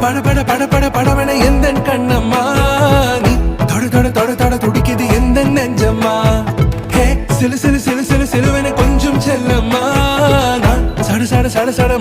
பட பட பட பட படவன எந்த கண்ணம்மா நீ தொட தொட தொட தொட துடிக்குது எந்த நெஞ்சம்மா ஹே சிலு சிலு சிலு சிலு சிலுவன கொஞ்சம் செல்லம்மா நான் சட சட சட சட